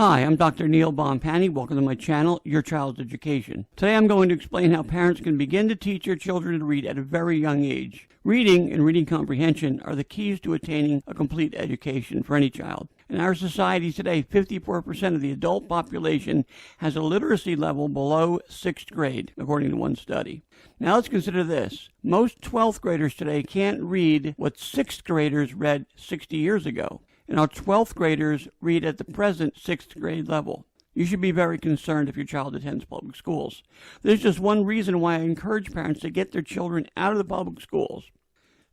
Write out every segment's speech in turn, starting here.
Hi, I'm Dr. Neil Boumpani. Welcome to my channel, Your Child's Education. Today I'm going to explain how parents can begin to teach their children to read at a very young age. Reading and reading comprehension are the keys to attaining a complete education for any child. In our society today, 54% of the adult population has a literacy level below 6th grade, according to one study. Now let's consider this. Most 12th graders today can't read what 6th graders read 60 years ago. And our 12th graders read at the present 6th grade level. You should be very concerned if your child attends public schools. There's just one reason why I encourage parents to get their children out of the public schools.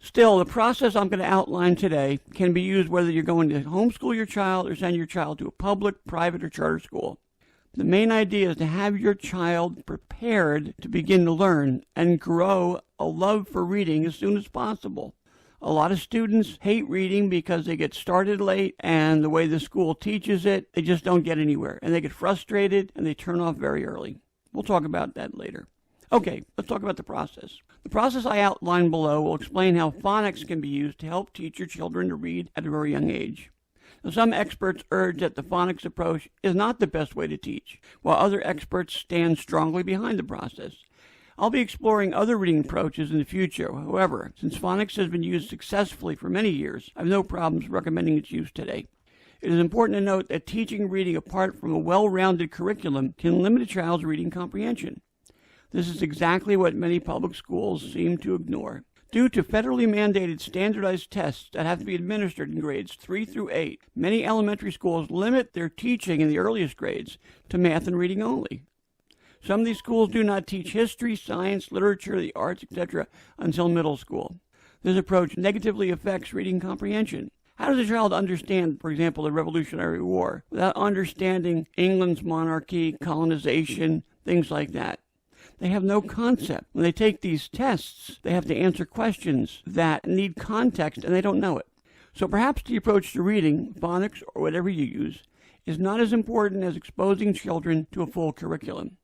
Still, the process I'm going to outline today can be used whether you're going to homeschool your child or send your child to a public, private, or charter school. The main idea is to have your child prepared to begin to learn and grow a love for reading as soon as possible. A lot of students hate reading because they get started late, and the way the school teaches it, they just don't get anywhere. And they get frustrated, and they turn off very early. We'll talk about that later. Okay, let's talk about the process. The process I outlined below will explain how phonics can be used to help teach your children to read at a very young age. Now, some experts urge that the phonics approach is not the best way to teach, while other experts stand strongly behind the process. I'll be exploring other reading approaches in the future. However, since phonics has been used successfully for many years, I have no problems recommending its use today. It is important to note that teaching reading apart from a well-rounded curriculum can limit a child's reading comprehension. This is exactly what many public schools seem to ignore. Due to federally mandated standardized tests that have to be administered in grades 3 through 8, many elementary schools limit their teaching in the earliest grades to math and reading only. Some of these schools do not teach history, science, literature, the arts, etc. until middle school. This approach negatively affects reading comprehension. How does a child understand, for example, the Revolutionary War without understanding England's monarchy, colonization, things like that? They have no concept. When they take these tests, they have to answer questions that need context, and they don't know it. So perhaps the approach to reading, phonics, or whatever you use, is not as important as exposing children to a full curriculum.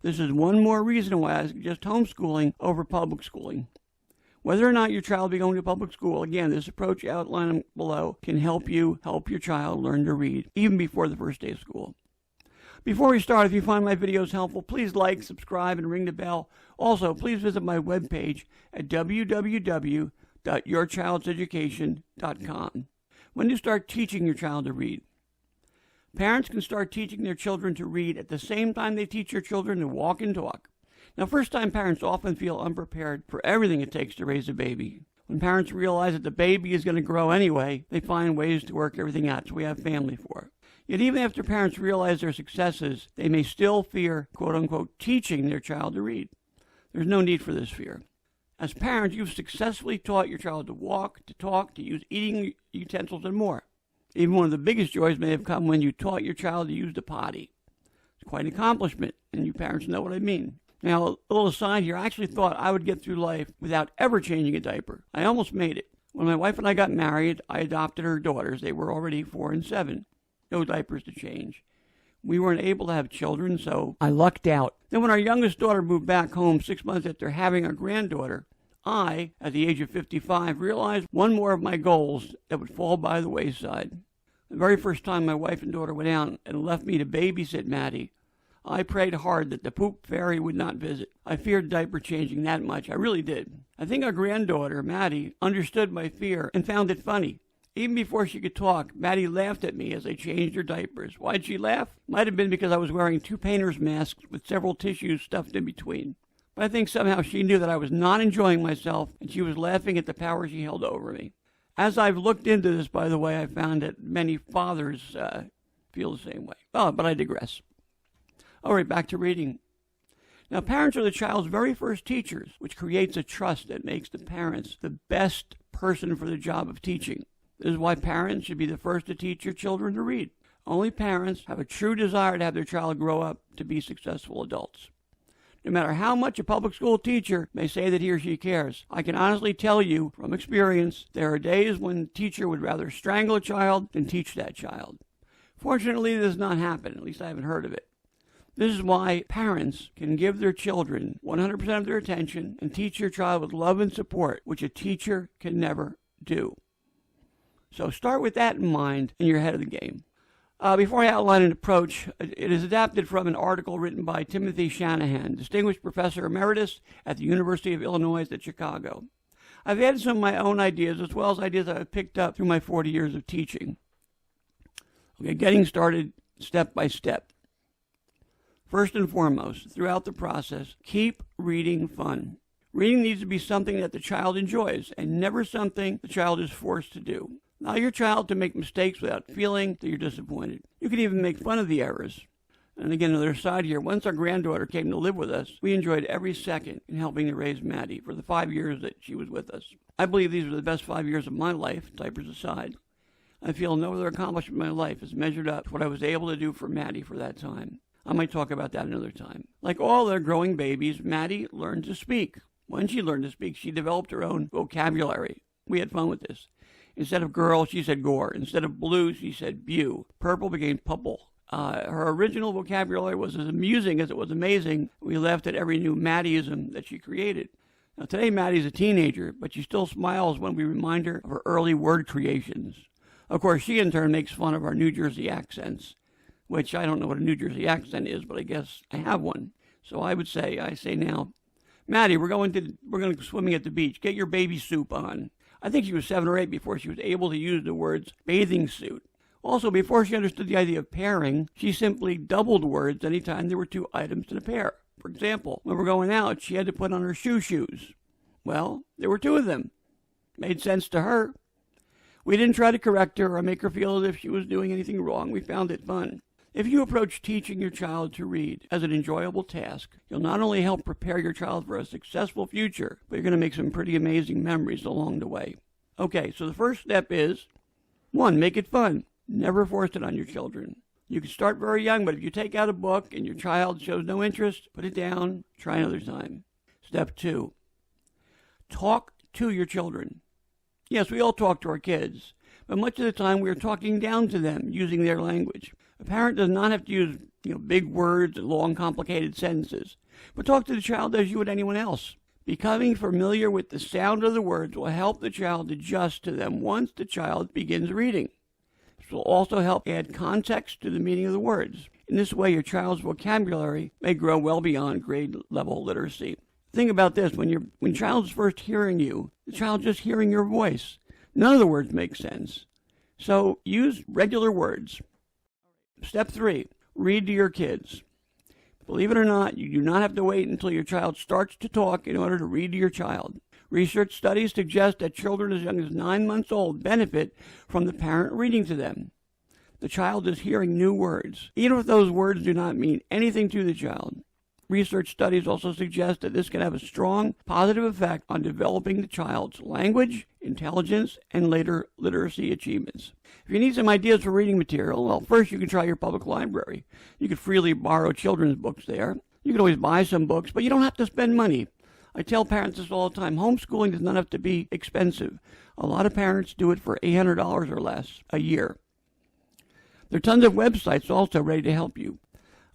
This is one more reason why I suggest homeschooling over public schooling. Whether or not your child be going to public school, again, this approach outlined below can help you help your child learn to read, even before the first day of school. Before we start, if you find my videos helpful, please like, subscribe, and ring the bell. Also, please visit my webpage at www.yourchildseducation.com. When do you start teaching your child to read? Parents can start teaching their children to read at the same time they teach your children to walk and talk. Now, first-time parents often feel unprepared for everything it takes to raise a baby. When parents realize that the baby is going to grow anyway, they find ways to work everything out, so we have family for it. Yet even after parents realize their successes, they may still fear, quote-unquote, teaching their child to read. There's no need for this fear. As parents, you've successfully taught your child to walk, to talk, to use eating utensils, and more. Even one of the biggest joys may have come when you taught your child to use the potty. It's quite an accomplishment, and you parents know what I mean. Now, a little aside here, I actually thought I would get through life without ever changing a diaper. I almost made it. When my wife and I got married, I adopted her daughters. They were already 4 and 7. No diapers to change. We weren't able to have children, so I lucked out. Then when our youngest daughter moved back home 6 months after having our granddaughter, I, at the age of 55, realized one more of my goals that would fall by the wayside. The very first time my wife and daughter went out and left me to babysit Maddie, I prayed hard that the poop fairy would not visit. I feared diaper changing that much. I really did. I think our granddaughter, Maddie, understood my fear and found it funny. Even before she could talk, Maddie laughed at me as I changed her diapers. Why'd she laugh? Might have been because I was wearing 2 painter's masks with several tissues stuffed in between. But I think somehow she knew that I was not enjoying myself, and she was laughing at the power she held over me. As I've looked into this, by the way, I found that many fathers feel the same way. Oh, but I digress. All right, back to reading. Now, parents are the child's very first teachers, which creates a trust that makes the parents the best person for the job of teaching. This is why parents should be the first to teach your children to read. Only parents have a true desire to have their child grow up to be successful adults. No matter how much a public school teacher may say that he or she cares, I can honestly tell you from experience, there are days when the teacher would rather strangle a child than teach that child. Fortunately, this does not happen, at least I haven't heard of it. This is why parents can give their children 100% of their attention and teach your child with love and support, which a teacher can never do. So start with that in mind and you're ahead of the game. Before I outline an approach, it is adapted from an article written by Timothy Shanahan, Distinguished Professor Emeritus at the University of Illinois at Chicago. I've added some of my own ideas as well as ideas I've picked up through my 40 years of teaching. Okay, getting started step by step. First and foremost, throughout the process, keep reading fun. Reading needs to be something that the child enjoys and never something the child is forced to do. Allow your child to make mistakes without feeling that you're disappointed. You can even make fun of the errors. And again, another side here, once our granddaughter came to live with us, we enjoyed every second in helping to raise Maddie for the 5 years that she was with us. I believe these were the best 5 years of my life, diapers aside. I feel no other accomplishment in my life is measured up to what I was able to do for Maddie for that time. I might talk about that another time. Like all other growing babies, Maddie learned to speak. When she learned to speak, she developed her own vocabulary. We had fun with this. Instead of girl, she said gore. Instead of blue, she said bew. Purple became pupple. Her original vocabulary was as amusing as it was amazing. We laughed at every new Maddieism that she created. Now, today, Maddie's a teenager, but she still smiles when we remind her of her early word creations. Of course, she in turn makes fun of our New Jersey accents, which I don't know what a New Jersey accent is, but I guess I have one. So I say now, Maddie, we're going swimming at the beach. Get your baby soup on. I think she was 7 or 8 before she was able to use the words bathing suit. Also, before she understood the idea of pairing, she simply doubled words anytime there were 2 items in a pair. For example, when we're going out, she had to put on her shoes. Well, there were 2 of them. Made sense to her. We didn't try to correct her or make her feel as if she was doing anything wrong. We found it fun. If you approach teaching your child to read as an enjoyable task, you'll not only help prepare your child for a successful future, but you're going to make some pretty amazing memories along the way. Okay, so the first step is, 1, make it fun. Never force it on your children. You can start very young, but if you take out a book and your child shows no interest, put it down, try another time. Step 2, talk to your children. Yes, we all talk to our kids, but much of the time we are talking down to them using their language. A parent does not have to use big words and long, complicated sentences, but talk to the child as you would anyone else. Becoming familiar with the sound of the words will help the child adjust to them once the child begins reading. This will also help add context to the meaning of the words. In this way, your child's vocabulary may grow well beyond grade level literacy. Think about this, when child's first hearing you, the child's just hearing your voice. None of the words make sense. So use regular words. Step 3, read to your kids. Believe it or not, you do not have to wait until your child starts to talk in order to read to your child. Research studies suggest that children as young as 9 months old benefit from the parent reading to them. The child is hearing new words, even if those words do not mean anything to the child. Research studies also suggest that this can have a strong positive effect on developing the child's language, intelligence, and later literacy achievements. If you need some ideas for reading material, well, first you can try your public library. You can freely borrow children's books there. You can always buy some books, but you don't have to spend money. I tell parents this all the time. Homeschooling does not have to be expensive. A lot of parents do it for $800 or less a year. There are tons of websites also ready to help you.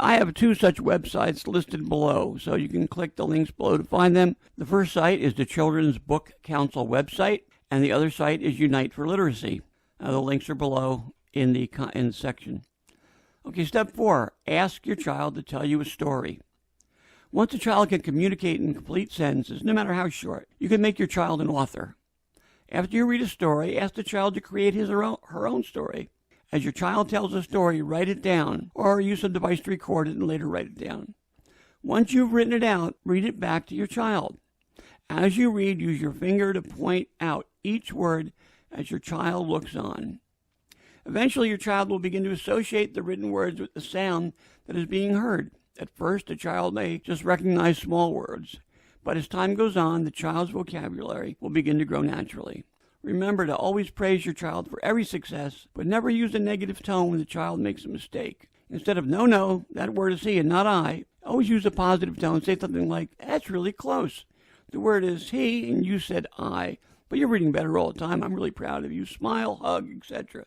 I have 2 such websites listed below, so you can click the links below to find them. The first site is the Children's Book Council website, and the other site is Unite for Literacy. The links are below in the section. Okay, step 4, ask your child to tell you a story. Once a child can communicate in complete sentences, no matter how short, you can make your child an author. After you read a story, ask the child to create his or her own story. As your child tells a story, write it down, or use a device to record it and later write it down. Once you've written it out, read it back to your child. As you read, use your finger to point out each word as your child looks on. Eventually, your child will begin to associate the written words with the sound that is being heard. At first, the child may just recognize small words, but as time goes on, the child's vocabulary will begin to grow naturally. Remember to always praise your child for every success, but never use a negative tone when the child makes a mistake. Instead of, no, that word is he and not I, always use a positive tone. Say something like, that's really close. The word is he and you said I, but you're reading better all the time. I'm really proud of you. Smile, hug, etc.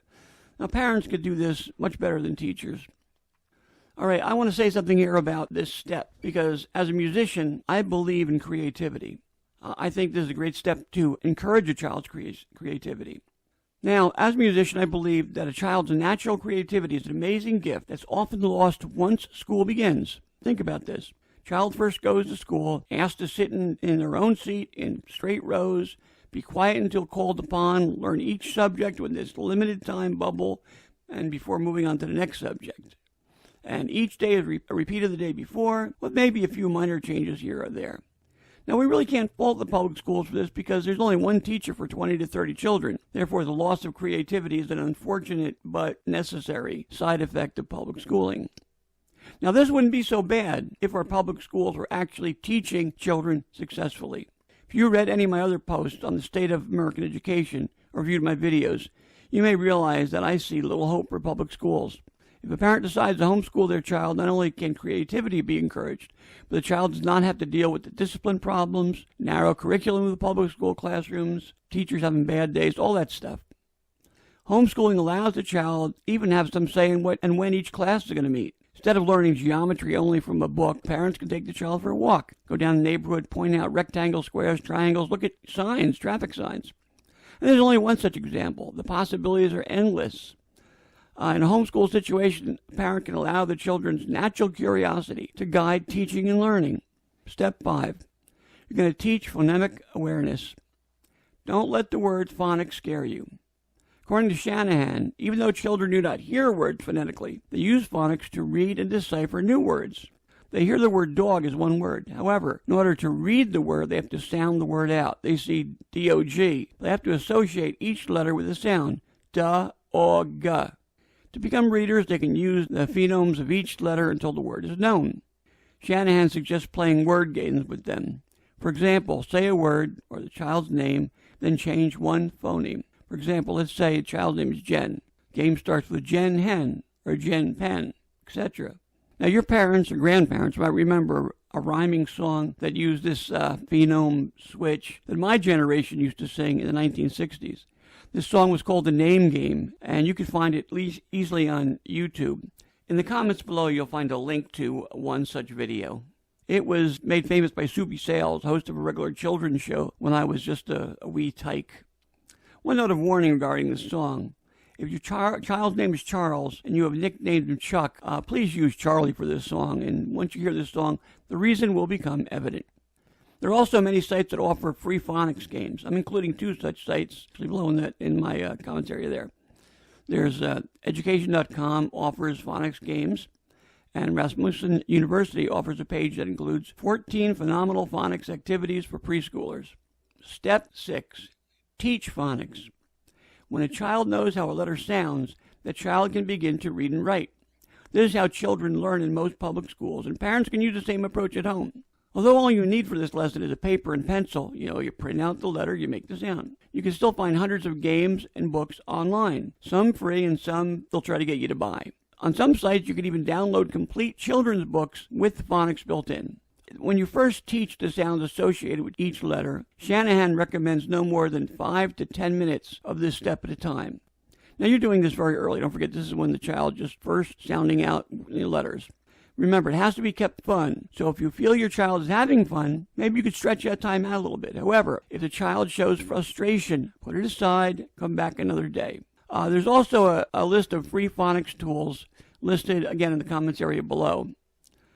Now, parents could do this much better than teachers. All right, I want to say something here about this step, because as a musician, I believe in creativity. I think this is a great step to encourage a child's creativity. Now, as a musician, I believe that a child's natural creativity is an amazing gift that's often lost once school begins. Think about this. Child first goes to school, asked to sit in their own seat in straight rows, be quiet until called upon, learn each subject with this limited time bubble, and before moving on to the next subject. And each day is a repeat of the day before, with maybe a few minor changes here or there. Now, we really can't fault the public schools for this because there's only one teacher for 20 to 30 children. Therefore, the loss of creativity is an unfortunate but necessary side effect of public schooling. Now, this wouldn't be so bad if our public schools were actually teaching children successfully. If you read any of my other posts on the state of American education or viewed my videos, you may realize that I see little hope for public schools. If a parent decides to homeschool their child, not only can creativity be encouraged, but the child does not have to deal with the discipline problems, narrow curriculum of the public school classrooms, teachers having bad days, all that stuff. Homeschooling allows the child even have some say in what and when each class is going to meet. Instead of learning geometry only from a book, parents can take the child for a walk, go down the neighborhood, point out rectangles, squares, triangles, look at signs, traffic signs. And there's only one such example. The possibilities are endless. In a homeschool situation, a parent can allow the children's natural curiosity to guide teaching and learning. Step 5. You're going to teach phonemic awareness. Don't let the word phonics scare you. According to Shanahan, even though children do not hear words phonetically, they use phonics to read and decipher new words. They hear the word dog as one word. However, in order to read the word, they have to sound the word out. They see D-O-G. They have to associate each letter with a sound. D-O-G. To become readers, they can use the phonemes of each letter until the word is known. Shanahan suggests playing word games with them. For example, say a word or the child's name, then change one phoneme. For example, let's say the child's name is Jen. Game starts with Jen Hen or Jen Pen, etc. Now, your parents or grandparents might remember a rhyming song that used this phoneme switch that my generation used to sing in the 1960s. This song was called The Name Game, and you can find it easily on YouTube. In the comments below, you'll find a link to one such video. It was made famous by Soupy Sales, host of a regular children's show, when I was just a wee tyke. One note of warning regarding this song. If your child's name is Charles and you have nicknamed him Chuck, please use Charlie for this song. And once you hear this song, the reason will become evident. There are also many sites that offer free phonics games. I'm including 2 such sites below in my commentary there. There's education.com offers phonics games, and Rasmussen University offers a page that includes 14 phenomenal phonics activities for preschoolers. Step 6. Teach phonics. When a child knows how a letter sounds, the child can begin to read and write. This is how children learn in most public schools, and parents can use the same approach at home. Although all you need for this lesson is a paper and pencil, you print out the letter, you make the sound. You can still find hundreds of games and books online, some free and some they'll try to get you to buy. On some sites, you can even download complete children's books with phonics built in. When you first teach the sounds associated with each letter, Shanahan recommends no more than 5 to 10 minutes of this step at a time. Now, you're doing this very early. Don't forget, this is when the child just first sounding out the letters. Remember, it has to be kept fun. So if you feel your child is having fun, maybe you could stretch that time out a little bit. However, if the child shows frustration, put it aside, come back another day. There's also a list of free phonics tools listed, again, in the comments area below.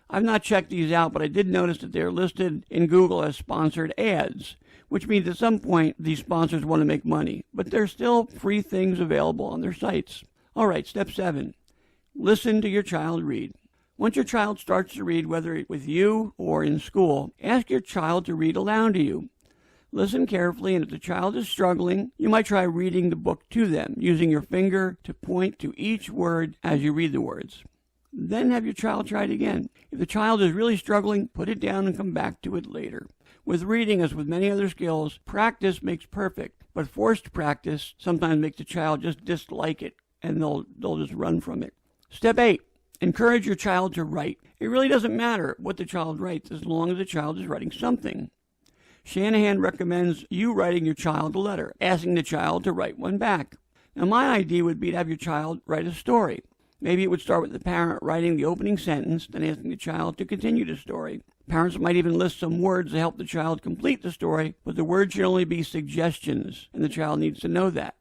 I've not checked these out, but I did notice that they're listed in Google as sponsored ads, which means at some point these sponsors want to make money. But there's still free things available on their sites. All right, step 7. Listen to your child read. Once your child starts to read, whether with you or in school, ask your child to read aloud to you. Listen carefully, and if the child is struggling, you might try reading the book to them, using your finger to point to each word as you read the words. Then have your child try it again. If the child is really struggling, put it down and come back to it later. With reading, as with many other skills, practice makes perfect, but forced practice sometimes makes the child just dislike it, and they'll just run from it. Step 8. Encourage your child to write. It really doesn't matter what the child writes as long as the child is writing something. Shanahan recommends you writing your child a letter, asking the child to write one back. Now, my idea would be to have your child write a story. Maybe it would start with the parent writing the opening sentence, then asking the child to continue the story. Parents might even list some words to help the child complete the story, but the words should only be suggestions, and the child needs to know that.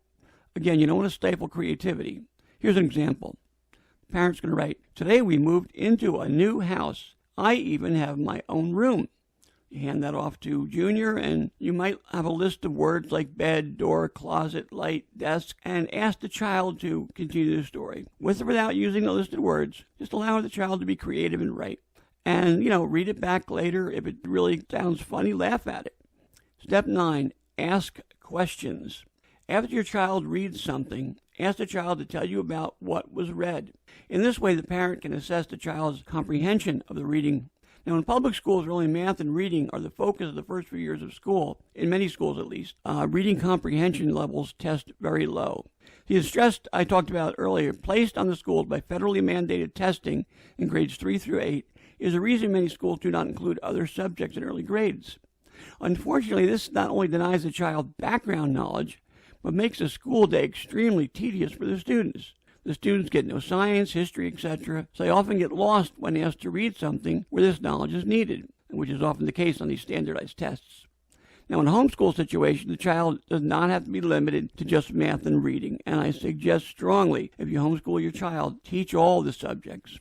Again, you don't want to stifle creativity. Here's an example. The parent's going to write, "Today we moved into a new house. I even have my own room." You hand that off to Junior, and you might have a list of words like bed, door, closet, light, desk, and ask the child to continue the story. With or without using the listed words, just allow the child to be creative and write. And, read it back later. If it really sounds funny, laugh at it. Step 9, ask questions. After your child reads something, ask the child to tell you about what was read. In this way, the parent can assess the child's comprehension of the reading. Now, in public schools, where only math and reading are the focus of the first few years of school, in many schools at least, reading comprehension levels test very low. The stress I talked about earlier, placed on the schools by federally mandated testing in grades 3 through 8, is the reason many schools do not include other subjects in early grades. Unfortunately, this not only denies the child background knowledge, but makes the school day extremely tedious for the students. The students get no science, history, etc., so they often get lost when asked to read something where this knowledge is needed, which is often the case on these standardized tests. Now, in a homeschool situation, the child does not have to be limited to just math and reading, and I suggest strongly, if you homeschool your child, teach all the subjects.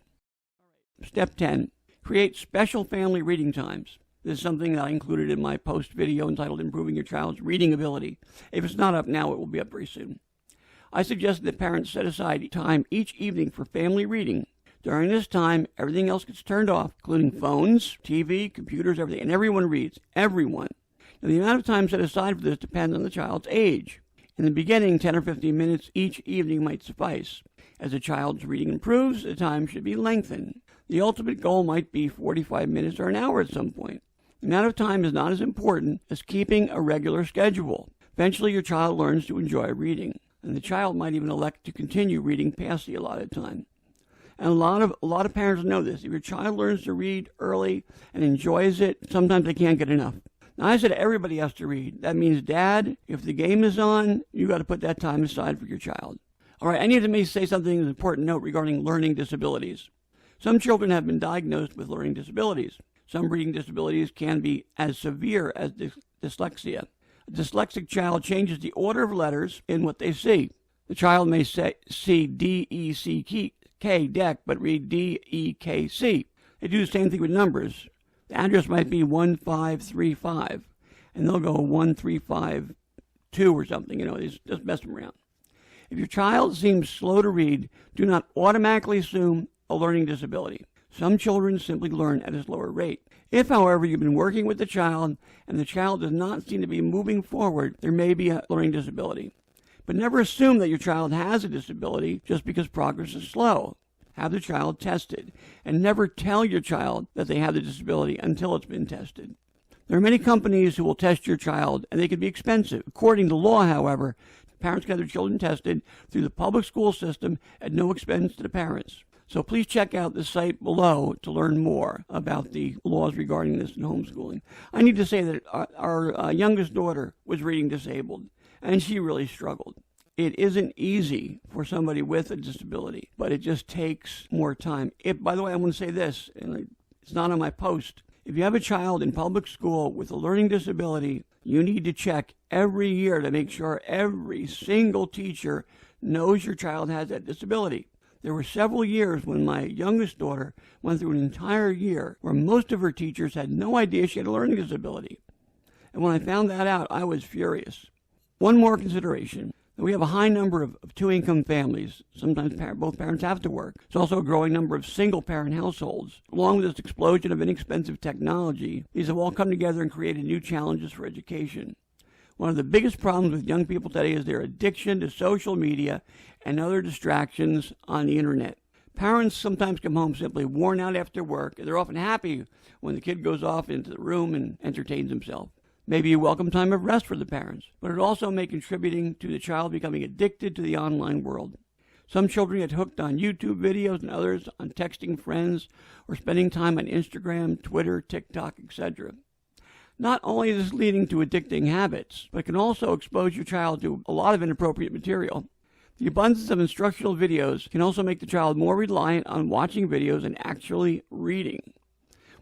Step 10, create special family reading times. This is something that I included in my post video entitled Improving Your Child's Reading Ability. If it's not up now, it will be up very soon. I suggest that parents set aside time each evening for family reading. During this time, everything else gets turned off, including phones, TV, computers, everything, and everyone reads. Everyone. Now, the amount of time set aside for this depends on the child's age. In the beginning, 10 or 15 minutes each evening might suffice. As the child's reading improves, the time should be lengthened. The ultimate goal might be 45 minutes or an hour at some point. The amount of time is not as important as keeping a regular schedule. Eventually, your child learns to enjoy reading, and the child might even elect to continue reading past the allotted time. And a lot of parents know this. If your child learns to read early and enjoys it, sometimes they can't get enough. Now, I said everybody has to read. That means, Dad, if the game is on, you got to put that time aside for your child. All right, I need to say something, an important note regarding learning disabilities. Some children have been diagnosed with learning disabilities. Some reading disabilities can be as severe as dyslexia. A dyslexic child changes the order of letters in what they see. The child may see D-E-C-K, deck, but read D-E-K-C. They do the same thing with numbers. The address might be 1535, and they'll go 1352 or something. Just mess them around. If your child seems slow to read, do not automatically assume a learning disability. Some children simply learn at a slower rate. If, however, you've been working with the child and the child does not seem to be moving forward, there may be a learning disability. But never assume that your child has a disability just because progress is slow. Have the child tested, and never tell your child that they have the disability until it's been tested. There are many companies who will test your child, and they can be expensive. According to law, however, parents can have their children tested through the public school system at no expense to the parents. So please check out the site below to learn more about the laws regarding this in homeschooling. I need to say that our youngest daughter was reading disabled, and she really struggled. It isn't easy for somebody with a disability, but it just takes more time. By the way, I want to say this, and it's not on my post. If you have a child in public school with a learning disability, you need to check every year to make sure every single teacher knows your child has that disability. There were several years when my youngest daughter went through an entire year where most of her teachers had no idea she had a learning disability. And when I found that out, I was furious. One more consideration. We have a high number of two-income families. Sometimes both parents have to work. There's also a growing number of single-parent households. Along with this explosion of inexpensive technology, these have all come together and created new challenges for education. One of the biggest problems with young people today is their addiction to social media and other distractions on the internet. Parents sometimes come home simply worn out after work, and they're often happy when the kid goes off into the room and entertains himself. Maybe a welcome time of rest for the parents, but it also may contributing to the child becoming addicted to the online world. Some children get hooked on YouTube videos and others on texting friends or spending time on Instagram, Twitter, TikTok, etc. Not only is this leading to addicting habits, but it can also expose your child to a lot of inappropriate material. The abundance of instructional videos can also make the child more reliant on watching videos and actually reading.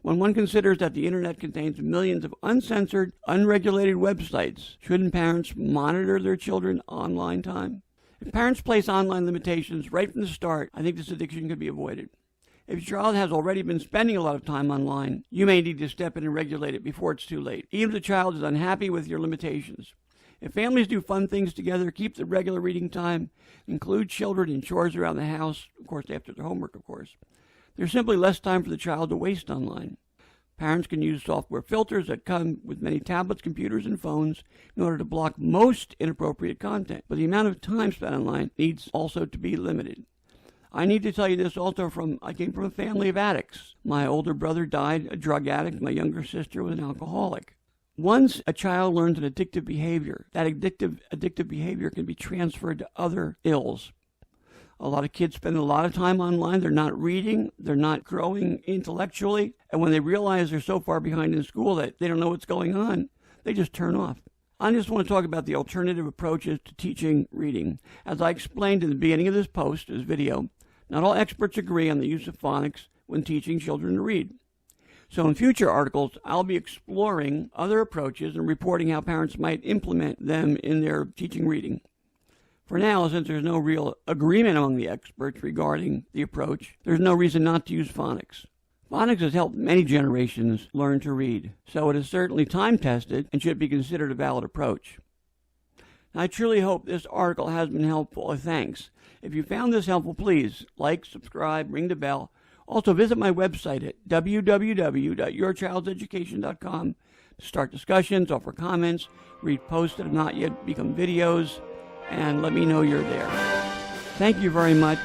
When one considers that the internet contains millions of uncensored, unregulated websites, shouldn't parents monitor their children's online time? If parents place online limitations right from the start, I think this addiction could be avoided. If your child has already been spending a lot of time online, you may need to step in and regulate it before it's too late, even if the child is unhappy with your limitations. If families do fun things together, keep the regular reading time, include children in chores around the house, of course after their homework, of course, there's simply less time for the child to waste online. Parents can use software filters that come with many tablets, computers, and phones in order to block most inappropriate content, but the amount of time spent online needs also to be limited. I need to tell you this also I came from a family of addicts. My older brother died a drug addict. My younger sister was an alcoholic. Once a child learns an addictive behavior, that addictive behavior can be transferred to other ills. A lot of kids spend a lot of time online. They're not reading. They're not growing intellectually. And when they realize they're so far behind in school that they don't know what's going on, they just turn off. I just want to talk about the alternative approaches to teaching reading. As I explained in the beginning of this video, not all experts agree on the use of phonics when teaching children to read. So in future articles, I'll be exploring other approaches and reporting how parents might implement them in their teaching reading. For now, since there's no real agreement among the experts regarding the approach, there's no reason not to use phonics. Phonics has helped many generations learn to read, so it is certainly time-tested and should be considered a valid approach. I truly hope this article has been helpful. Thanks. If you found this helpful, please like, subscribe, ring the bell. Also, visit my website at www.yourchildseducation.com to start discussions, offer comments, read posts that have not yet become videos, and let me know you're there. Thank you very much.